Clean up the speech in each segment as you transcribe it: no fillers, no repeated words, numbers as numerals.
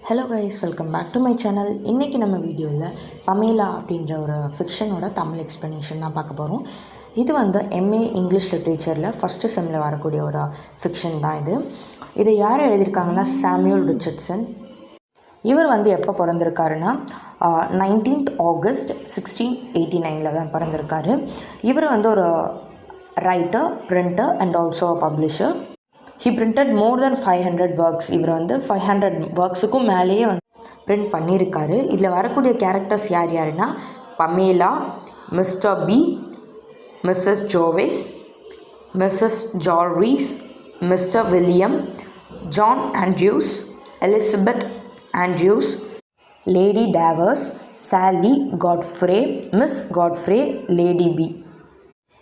Hello guys, welcome back to my channel. இன்றைக்கி நம்ம வீடியோவில் பமேலா அப்படின்ற ஒரு ஃபிக்ஷனோட தமிழ் எக்ஸ்ப்ளனேஷன் தான் பார்க்க போகிறோம். இது வந்து எம்ஏ இங்கிலீஷ் லிட்ரேச்சரில் ஃபஸ்ட்டு செம்மில் வரக்கூடிய ஒரு ஃபிக்ஷன் தான் இது. இதை யார் எழுதியிருக்காங்கன்னா சாமுவேல் ரிச்சர்ட்சன். இவர் வந்து எப்போ பிறந்திருக்காருன்னா 19th August 1689 தான் பிறந்திருக்காரு. இவர் வந்து ஒரு writer, printer and also publisher. He printed more than 500 works. இவர் வந்து 500 ஒர்க்ஸுக்கும் மேலேயே வந்து பிரிண்ட் பண்ணியிருக்காரு. இதில் வரக்கூடிய கேரக்டர்ஸ் யார் யாருன்னா பமேலா, மிஸ்டர் பி, மிஸ்ஸஸ் ஜோவேஸ், Missus Jervis, Mister William, John Andrews, Elizabeth Andrews, Lady Davers, Sally Godfrey, Miss Godfrey, Lady B.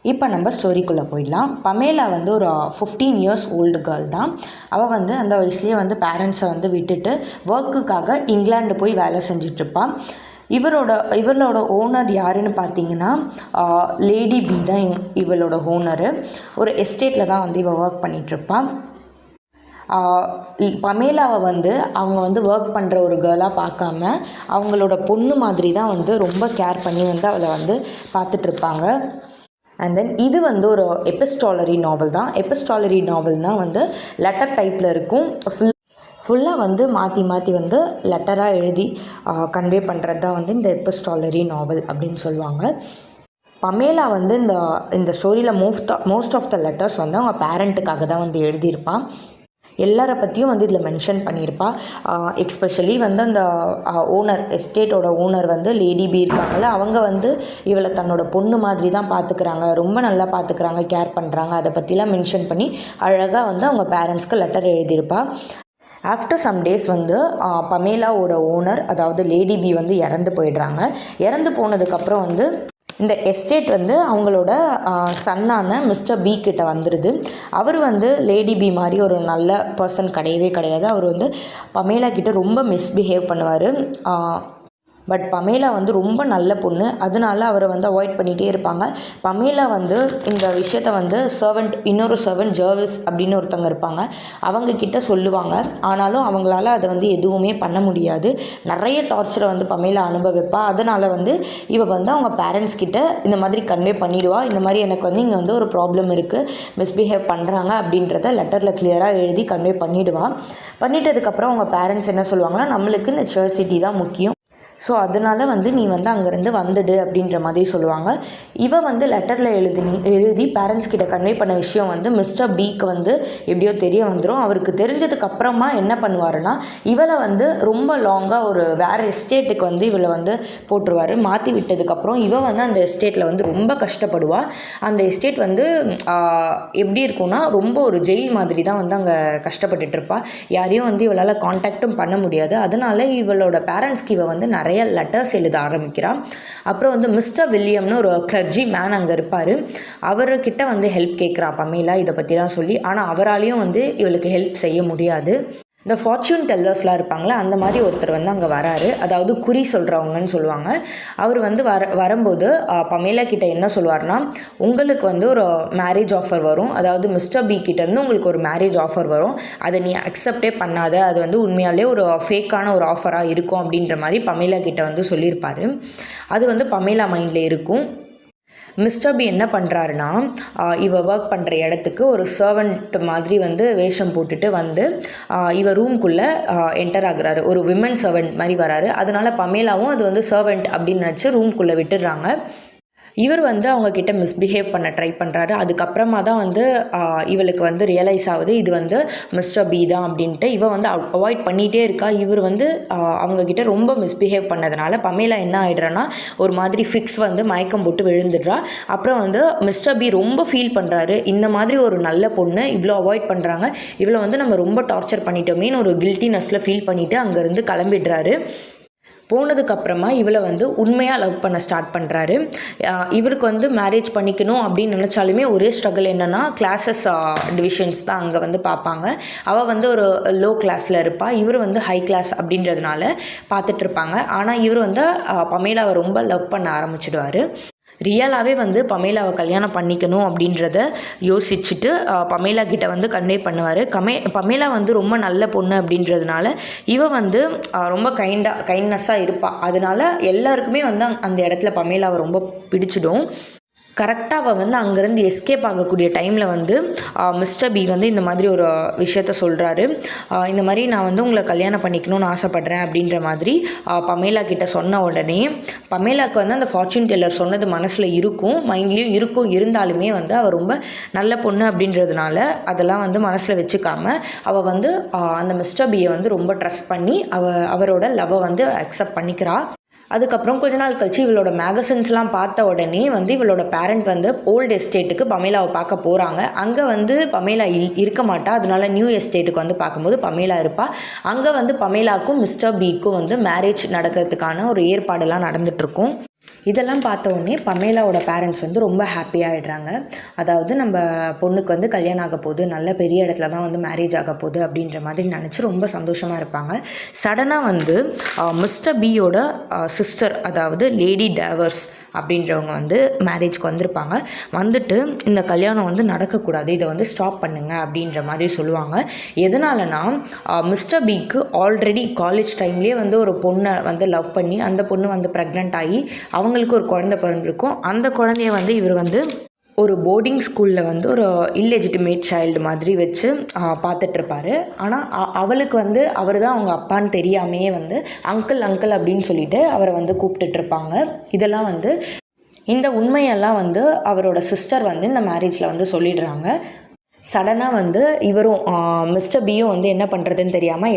இப்போ நம்ம ஸ்டோரிக்குள்ளே போயிடலாம். பமேலா வந்து ஒரு 15 years ஓல்டு கேர்ள் தான். அவள் வந்து அந்த வயசுலேயே வந்து பேரண்ட்ஸை வந்து விட்டுட்டு ஒர்க்குக்காக இங்கிலாந்து போய் வேலை செஞ்சிட்ருப்பாள். இவளோட ஓனர் யாருன்னு பார்த்தீங்கன்னா லேடி பி தான் இவளோட ஓனரு. ஒரு எஸ்டேட்டில் தான் வந்து இவள் ஒர்க் பண்ணிகிட்ருப்பாள். பமேலாவை வந்து அவங்க வந்து ஒர்க் பண்ணுற ஒரு கேர்ளாக பார்க்காம அவங்களோட பொண்ணு மாதிரி தான் வந்து ரொம்ப கேர் பண்ணி வந்து அவளை வந்து பார்த்துட்ருப்பாங்க. அண்ட் தென் இது வந்து ஒரு எபிஸ்டாலரி நாவல் தான். எபிஸ்டாலரி நாவல்னால் வந்து லெட்டர் டைப்பில் இருக்கும். ஃபுல்லாக வந்து மாற்றி மாற்றி வந்து லெட்டராக எழுதி கன்வே பண்ணுறது தான் வந்து இந்த எபிஸ்டாலரி நாவல் அப்படின்னு சொல்லுவாங்க. பமேலா வந்து இந்த ஸ்டோரியில் மோஸ்ட் ஆஃப் த லெட்டர்ஸ் வந்து அவங்க பேரண்ட்டுக்காக தான் வந்து எழுதியிருப்பாள். எல்லாரை பற்றியும் வந்து இதில் மென்ஷன் பண்ணியிருப்பாள். எக்ஸ்பெஷலி வந்து அந்த எஸ்டேட்டோட ஓனர் வந்து லேடி பி இருக்காங்கள்ல, அவங்க வந்து இவளை தன்னோட பொண்ணு மாதிரி தான் பார்த்துக்கிறாங்க, ரொம்ப நல்லா பார்த்துக்கிறாங்க, கேர் பண்ணுறாங்க. அதை பற்றிலாம் மென்ஷன் பண்ணி அழகாக வந்து அவங்க பேரண்ட்ஸ்க்கு லெட்டர் எழுதியிருப்பாள். ஆஃப்டர் சம் டேஸ் வந்து பமேலாவோட ஓனர் அதாவது லேடி பி வந்து இறந்து போயிடுறாங்க. இறந்து போனதுக்கப்புறம் வந்து இந்த எஸ்டேட் வந்து அவங்களோட சன்னான மிஸ்டர் பி கிட்ட வந்துடுது. அவர் வந்து லேடி பி மாதிரி ஒரு நல்ல பர்சன் கிடையவே கிடையாது. அவர் வந்து பமேலா கிட்ட ரொம்ப மிஸ்பிஹேவ் பண்ணுவார். பட் பமேலா வந்து ரொம்ப நல்ல பொண்ணு, அதனால அவரை வந்து அவாய்ட் பண்ணிகிட்டே இருப்பாங்க. பமேலா வந்து இந்த விஷயத்த வந்து இன்னொரு சர்வெண்ட் ஜர்விஸ் அப்படின்னு ஒருத்தவங்க இருப்பாங்க, அவங்கக்கிட்ட சொல்லுவாங்க. ஆனாலும் அவங்களால அதை வந்து எதுவுமே பண்ண முடியாது. நிறைய டார்ச்சரை வந்து பமேலா அனுபவிப்பா. அதனால் வந்து வந்து அவங்க பேரண்ட்ஸ் கிட்ட இந்த மாதிரி கன்வே பண்ணிவிடுவா. இந்த மாதிரி எனக்கு வந்து இங்கே வந்து ஒரு ப்ராப்ளம் இருக்குது, மிஸ்பிஹேவ் பண்ணுறாங்க அப்படின்றத லெட்டரில் கிளியராக எழுதி கன்வே பண்ணிவிடுவா. பண்ணிட்டதுக்கப்புறம் அவங்க பேரண்ட்ஸ் என்ன சொல்லுவாங்கன்னா, நம்மளுக்கு இந்த சர்ச் சிட்டி தான் முக்கியம், ஸோ அதனால் வந்து நீ வந்து அங்கேருந்து வந்துடு அப்படின்ற மாதிரி சொல்லுவாங்க. இவள் வந்து லெட்டரில் எழுதி பேரண்ட்ஸ் கிட்ட கன்வே பண்ண விஷயம் வந்து மிஸ்டர் பிக்கு வந்து எப்படியோ தெரிய வந்துடும். அவருக்கு தெரிஞ்சதுக்கப்புறமா என்ன பண்ணுவாருன்னா, இவளை வந்து ரொம்ப லாங்காக ஒரு வேறு எஸ்டேட்டுக்கு வந்து இவளை வந்து போட்டுருவார். மாற்றி விட்டதுக்கப்புறம் இவள் வந்து அந்த எஸ்டேட்டில் வந்து ரொம்ப கஷ்டப்படுவாள். அந்த எஸ்டேட் வந்து எப்படி இருக்கும்னா ரொம்ப ஒரு ஜெயில் மாதிரி தான் வந்து அங்கே கஷ்டப்பட்டுட்ருப்பாள். யாரையும் வந்து இவளால் காண்டாக்டும் பண்ண முடியாது. அதனால் இவளோட பேரண்ட்ஸ்க்கு இவள் வந்து நிறைய லெட்டர்ஸ் எழுத ஆரம்பிக்கிறான். அப்புறம் வந்து மிஸ்டர் வில்லியம்னு ஒரு கிளர்ஜி மேன் அங்கே இருப்பார். அவர்கிட்ட வந்து ஹெல்ப் கேட்குறா பமேலா இதை பற்றிலாம் சொல்லி. ஆனால் அவராலையும் வந்து இவளுக்கு ஹெல்ப் செய்ய முடியாது. இந்த ஃபார்ச்சூன் டெல்லர்ஸ்லாம் இருப்பாங்களே, அந்த மாதிரி ஒருத்தர் வந்து அங்கே வராரு, அதாவது குறி சொல்கிறவங்கன்னு சொல்லுவாங்க. அவர் வந்து வரும்போது பமேலா கிட்ட என்ன சொல்லுவார்னா, உங்களுக்கு வந்து ஒரு மேரேஜ் ஆஃபர் வரும், அதாவது மிஸ்டர் பி கிட்டேருந்து உங்களுக்கு ஒரு மேரேஜ் ஆஃபர் வரும், அதை நீ அக்செப்டே பண்ணாத, அது வந்து உண்மையாலே ஒரு ஃபேக்கான ஒரு ஆஃபராக இருக்கும் அப்படின்ற மாதிரி பமேலா கிட்ட வந்து சொல்லியிருப்பார். அது வந்து பமேலா மைண்டில் இருக்கும். மிஸ்டர் பி என்ன பண்ணுறாருன்னா, இவ ஒர்க் பண்ணுற இடத்துக்கு ஒரு சர்வெண்ட் மாதிரி வந்து வேஷம் போட்டுட்டு வந்து இவ ரூம்குள்ளே என்டர் ஆகுறாரு. ஒரு விமன் சர்வெண்ட் மாதிரி வராரு. அதனால பமேலாவும் அது வந்து சர்வெண்ட் அப்படின்னு நினச்சி ரூம்குள்ளே விட்டுடுறாங்க. இவர் வந்து அவங்கக்கிட்ட மிஸ்பிஹேவ் பண்ண ட்ரை பண்ணுறாரு. அதுக்கப்புறமா தான் வந்து இவளுக்கு வந்து ரியலைஸ் ஆகுது இது வந்து மிஸ்டர் பி தான் அப்படின்ட்டு. இவள் வந்து அவாய்ட் பண்ணிகிட்டே இருக்கா. இவர் வந்து அவங்கக்கிட்ட ரொம்ப மிஸ்பிஹேவ் பண்ணதுனால பமேலா என்ன ஆகிடுறான்னா, ஒரு மாதிரி ஃபிக்ஸ் வந்து மயக்கம் போட்டு விழுந்துடுறா. அப்புறம் வந்து மிஸ்டர் பி ரொம்ப ஃபீல் பண்ணுறாரு, இந்த மாதிரி ஒரு நல்ல பொண்ணு இவ்வளோ அவாய்ட் பண்ணுறாங்க, இவ்வளோ வந்து நம்ம ரொம்ப டார்ச்சர் பண்ணிட்டோமேன்னு ஒரு கில்ட்டினஸில் ஃபீல் பண்ணிவிட்டு அங்கேருந்து கிளம்பிடுறாரு. போனதுக்கப்புறமா இவளை வந்து உண்மையாக லவ் பண்ண ஸ்டார்ட் பண்ணுறாரு. இவருக்கு வந்து மேரேஜ் பண்ணிக்கணும் அப்படின்னு நினச்சாலுமே ஒரே ஸ்ட்ரகிள் என்னென்னா, கிளாஸஸ் டிவிஷன்ஸ் தான் அங்கே வந்து பார்ப்பாங்க. அவள் வந்து ஒரு லோ கிளாஸில் இருப்பாள், இவர் வந்து ஹை கிளாஸ் அப்படின்றதுனால பார்த்துட்ருப்பாங்க. ஆனால் இவர் வந்து பமேலாவை ரொம்ப லவ் பண்ண ஆரம்பிச்சிடுவார். ரியலாகவே வந்து பமேலாவை கல்யாணம் பண்ணிக்கணும் அப்படின்றத யோசிச்சுட்டு பமேலா கிட்ட வந்து கன்வே பண்ணுவார். பமேலா வந்து ரொம்ப நல்ல பொண்ணு அப்படின்றதுனால இவ வந்து ரொம்ப கைண்ட்னஸ்ஸாக இருப்பாள். அதனால எல்லாருக்குமே வந்து அந்த இடத்துல பமேலாவை ரொம்ப பிடிச்சிடும். கரெக்டாக அவள் வந்து அங்கேருந்து எஸ்கேப் ஆகக்கூடிய டைமில் வந்து மிஸ்டர் பி வந்து இந்த மாதிரி ஒரு விஷயத்த சொல்கிறாரு. இந்த மாதிரி நான் வந்து உங்களை கல்யாணம் பண்ணிக்கணும்னு ஆசைப்பட்றேன் அப்படின்ற மாதிரி பமேலா கிட்ட சொன்ன உடனே பமேலாவுக்கு வந்து அந்த ஃபார்ச்சூன் டெல்லர் சொன்னது மனசில் இருக்கும், மைண்ட்லேயும் இருந்தாலுமே வந்து அவள் ரொம்ப நல்ல பொண்ணு அப்படின்றதுனால அதெல்லாம் வந்து மனசில் வச்சுக்காம அவள் வந்து அந்த மிஸ்டர் பியை வந்து ரொம்ப ட்ரஸ்ட் பண்ணி அவரோட லவ்வை வந்து அக்செப்ட் பண்ணிக்கிறாள். அதுக்கப்புறம் கொஞ்ச நாள் கழிச்சு இவளோட மேகசின்ஸ்லாம் பார்த்த உடனே வந்து இவளோட பேரண்ட் வந்து ஓல்டு எஸ்டேட்டுக்கு பமேலாவை பார்க்க போகிறாங்க. அங்கே வந்து பமேலா இருக்க மாட்டா. அதனால நியூ எஸ்டேட்டுக்கு வந்து பார்க்கும்போது பமேலா இருப்பாள். அங்கே வந்து பமேலாவுக்கும் மிஸ்டர் பிக்கும் வந்து மேரேஜ் நடக்கிறதுக்கான ஒரு ஏற்பாடெல்லாம் நடந்துகிட்ருக்கும். இதெல்லாம் பார்த்த உடனே பமேலாவோட பேரண்ட்ஸ் வந்து ரொம்ப ஹாப்பியாகிடுறாங்க. அதாவது நம்ம பொண்ணுக்கு வந்து கல்யாணம் ஆக போகுது, நல்ல பெரிய இடத்துல தான் வந்து மேரேஜ் ஆக போகுது அப்படின்ற மாதிரி நினச்சி ரொம்ப சந்தோஷமாக இருப்பாங்க. சடனாக வந்து மிஸ்டர் பியோட சிஸ்டர், அதாவது லேடி டேவர்ஸ் அப்படின்றவங்க வந்து மேரேஜ்க்கு வந்திருப்பாங்க. வந்துட்டு இந்த கல்யாணம் வந்து நடக்கக்கூடாது, இதை வந்து ஸ்டாப் பண்ணுங்க அப்படின்ற மாதிரி சொல்லுவாங்க. எதனாலனா மிஸ்டர் பிக்கு ஆல்ரெடி காலேஜ் டைம்லேயே வந்து ஒரு பொண்ணை வந்து லவ் பண்ணி அந்த பொண்ணு வந்து ப்ரெக்னென்ட் ஆகி அவங்களுக்கு ஒரு குழந்தை பிறந்திருக்கும். அந்த குழந்தைய வந்து இவர் வந்து ஒரு போர்டிங் ஸ்கூலில் வந்து ஒரு இல்லெஜிட்டிமேட் சைல்டு மாதிரி வச்சு பார்த்துட்ருப்பார். ஆனால் அவளுக்கு வந்து அவர் தான் அவங்க அப்பான்னு தெரியாமையே வந்து அங்கிள் அப்படின்னு சொல்லிட்டு அவரை வந்து கூப்பிட்டுட்ருப்பாங்க. இதெல்லாம் வந்து இந்த உண்மையெல்லாம் வந்து அவரோட சிஸ்டர் வந்து இந்த மேரேஜில் வந்து சொல்லிடுறாங்க. சடனாக வந்து இவரும் மிஸ்டர் பியும் வந்து என்ன பண்ணுறதுன்னு தெரியாமல்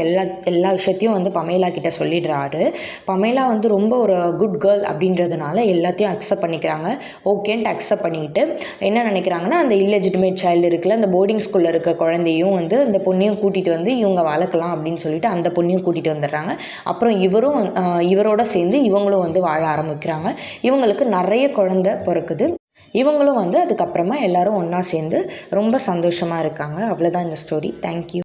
எல்லா விஷயத்தையும் வந்து பமேலா கிட்ட சொல்லிடுறாரு. பமேலா வந்து ரொம்ப ஒரு குட் கேர்ள் அப்படின்றதுனால எல்லாத்தையும் அக்செப்ட் பண்ணிக்கிறாங்க. ஓகேன்ட்டு அக்செப்ட் பண்ணிக்கிட்டு என்ன நினைக்கிறாங்கன்னா, அந்த இல்லெஜிட்டிமேட் சைல்டு இருக்குல்ல, அந்த போர்டிங் ஸ்கூலில் இருக்க குழந்தையும் வந்து இந்த பொண்ணையும் கூட்டிகிட்டு வந்து இவங்க வளர்க்கலாம் அப்படின்னு சொல்லிட்டு அந்த பொண்ணையும் கூட்டிகிட்டு வந்துடுறாங்க. அப்புறம் இவரோட சேர்ந்து இவங்களும் வந்து வாழ ஆரம்பிக்கிறாங்க. இவங்களுக்கு நிறைய குழந்தை பிறக்குது. இவங்களும் வந்து அதுக்கப்புறமா எல்லோரும் ஒன்றா சேர்ந்து ரொம்ப சந்தோஷமாக இருக்காங்க. அவ்வளோதான் இந்த ஸ்டோரி. தேங்க்யூ.